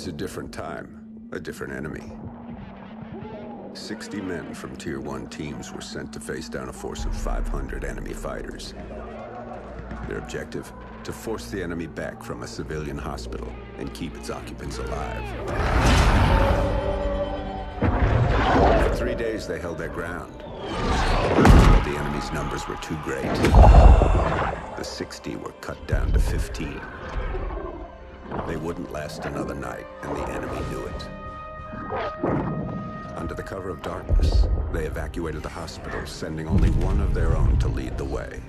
was a different time, a different enemy. 60 men from Tier 1 teams were sent to face down a force of 500 enemy fighters. Their objective? To force the enemy back from a civilian hospital and keep its occupants alive. For 3 days they held their ground. But the enemy's numbers were too great. The 60 were cut down to 15. They wouldn't last another night, and the enemy knew it. Under the cover of darkness, they evacuated the hospital, sending only one of their own to lead the way.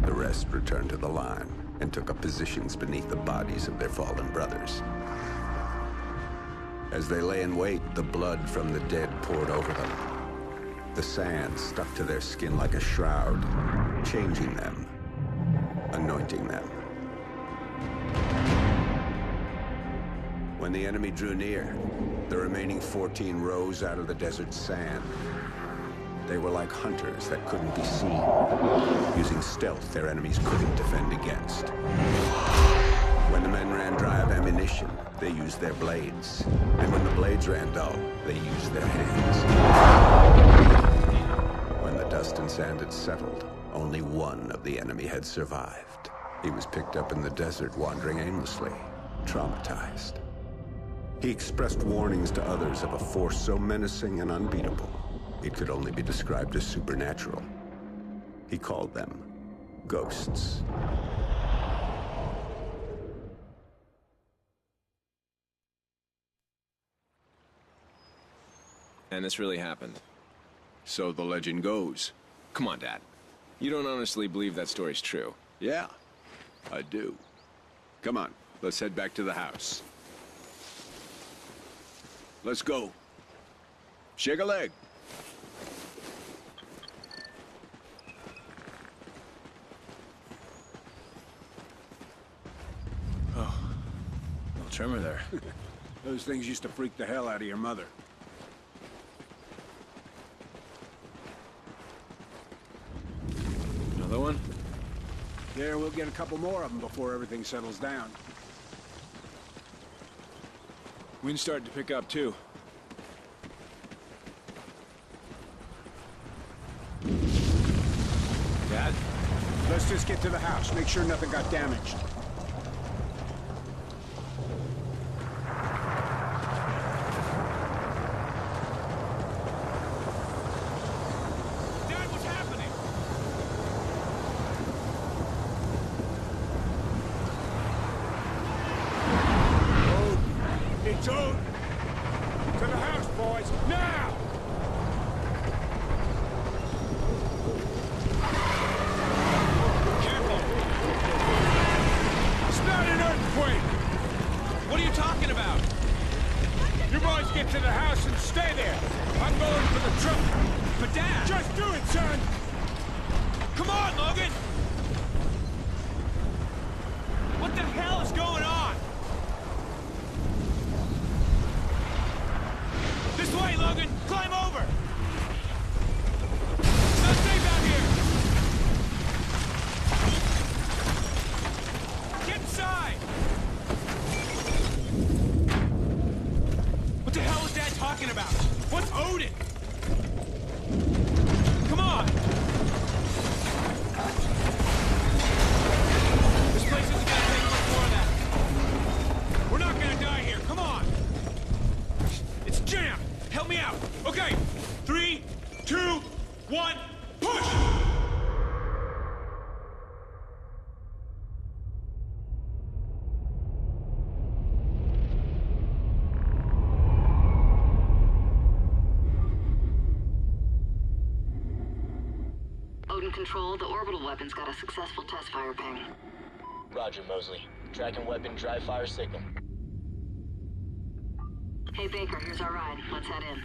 The rest returned to the line and took up positions beneath the bodies of their fallen brothers. As they lay in wait, the blood from the dead poured over them. The sand stuck to their skin like a shroud, changing them, anointing them. When the enemy drew near, the remaining 14 rose out of the desert sand. They were like hunters that couldn't be seen, using stealth their enemies couldn't defend against. When the men ran dry of ammunition, they used their blades. And when the blades ran dull, they used their hands. When the dust and sand had settled, only one of the enemy had survived. He was picked up in the desert, wandering aimlessly, traumatized. He expressed warnings to others of a force so menacing and unbeatable, it could only be described as supernatural. He called them ghosts. And this really happened. So the legend goes. Come on, Dad. You don't honestly believe that story's true? Yeah, I do. Come on, let's head back to the house. Let's go. Shake a leg. Oh, little tremor there. Those things used to freak the hell out of your mother. Another one? Yeah, we'll get a couple more of them before everything settles down. Wind's starting to pick up, too. Dad? Let's just get to the house. Make sure nothing got damaged. Dad, what's happening? It's on! To the house, boys! Now! Careful! It's not an earthquake! What are you talking about? You boys get to the house and stay there! I'm going for the truck! But Dad! Just do it, son! Come on, Logan! What the hell is going on? This way, Logan! Climb over! It's not safe out here! Get inside! What the hell is Dad talking about? What's Odin? Come on! This place isn't gonna take much more of that. We're not gonna die here, come on! It's jammed! Help me out! Okay! 3, 2, 1, push! Odin Control, the orbital weapon's got a successful test fire ping. Roger, Mosley. Tracking weapon, dry fire signal. Hey Baker, here's our ride. Let's head in.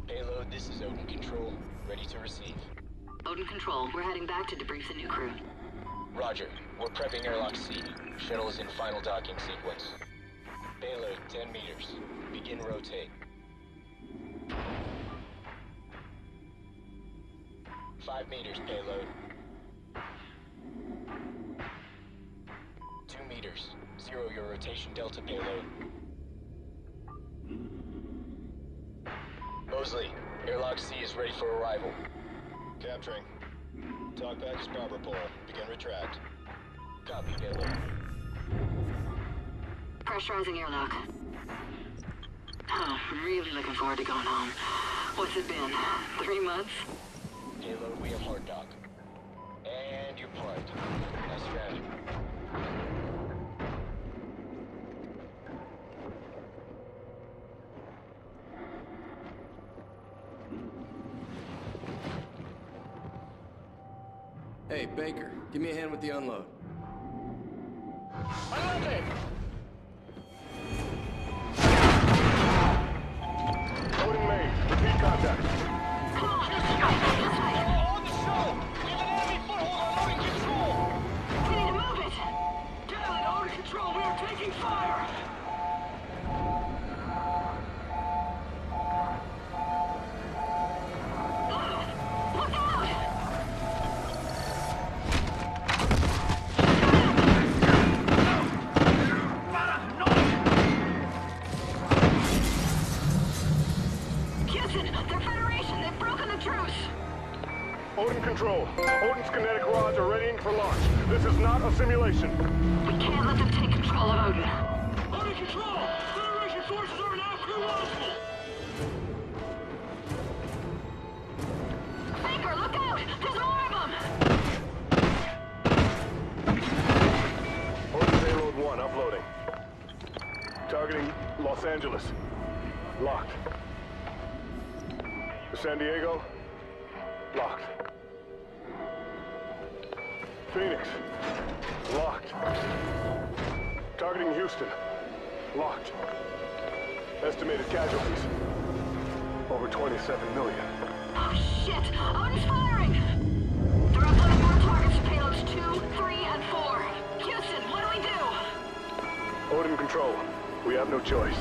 Payload, this is Odin Control. Ready to receive. Odin Control, we're heading back to debrief the new crew. Roger. We're prepping airlock C. Shuttle is in final docking sequence. Payload, 10 meters. Begin rotate. 5 meters, payload. 2 meters. 0 your rotation delta, payload. Mosley, airlock C is ready for arrival. Capturing. Talkback is power pole. Begin retract. Copy, Baylor. Pressurizing airlock. Oh, I'm really looking forward to going home. What's it been? 3 months? Payload, we have hard dock. And you're parked. Nice strategy. Hey, Baker, give me a hand with the unload. Unloading! Loading main. Repeat contact. Come on, this way. On the show! We have an enemy foothold on loading control! We need to move it. Dial it, order control. We are taking fire. Look out! Houston, they're Federation. They've broken the truce. Odin control. Odin's kinetic rods are readying for launch. This is not a simulation. We can't let them take control of Odin. Under control! Federation forces are now crew launchable! Baker, look out! There's more of them! Odin payload 1 uploading. Targeting Los Angeles. Locked. San Diego. Locked. Phoenix. Locked. Targeting Houston. Locked. Estimated casualties. Over 27 million. Oh, shit! Odin's firing! They're uploading more targets to payloads 2, 3, and 4. Houston, what do we do? Odin control. We have no choice.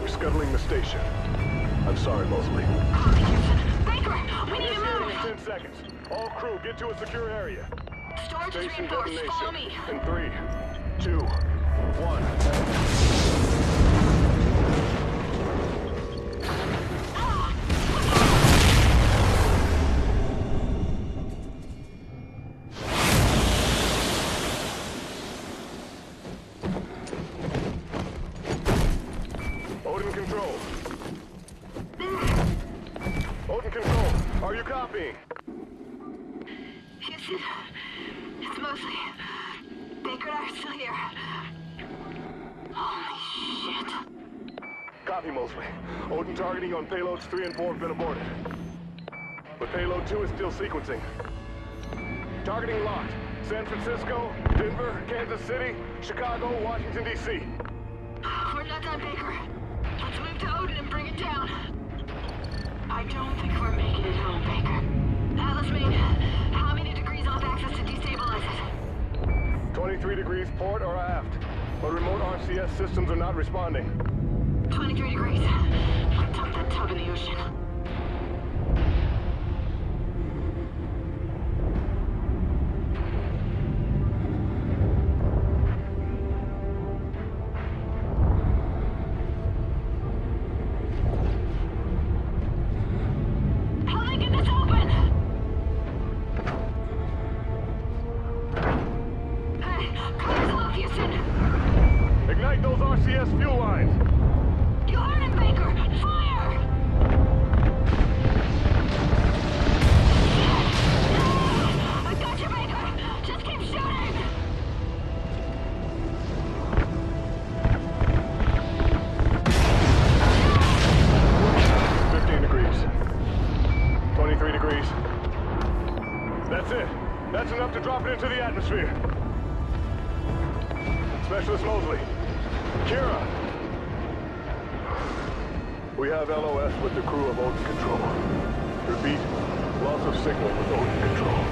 We're scuttling the station. I'm sorry, Mosley. Copy, Houston. Baker, we need to Initiating move! in 10 seconds. All crew, get to a secure area. Storage is Station reinforced. Follow detonation. me. In 3, 2, 1. Odin control. Odin control. Are you copying? Houston, it's Mosley. Baker and I are still here. Holy shit. Copy, Mosley. Odin targeting on payloads 3 and 4 have been aborted. But payload 2 is still sequencing. Targeting locked. San Francisco, Denver, Kansas City, Chicago, Washington, D.C. We're not done, Baker. Let's move to Odin and bring it down. I don't think we're making it home, Baker. Atlas main, how many degrees off axis to destabilize it? 23 degrees port or aft. But remote RCS systems are not responding. 23 degrees. Dump that tub in the ocean. How do they get this open? Hey, cars off, Houston. Ignite those RCS fuel lines. You heard him, Baker! Fire! I got you, Baker! Just keep shooting! Degrees. 23 degrees. That's it. That's enough to drop it into the atmosphere. Specialist Mosley. Kira. We have LOS with the crew of Odin Control. Repeat, loss of signal with Odin Control.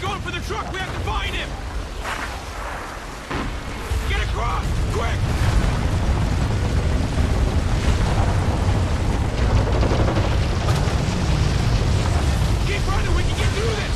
going for the truck! We have to find him! Get across! Quick! Keep running! We can get through this!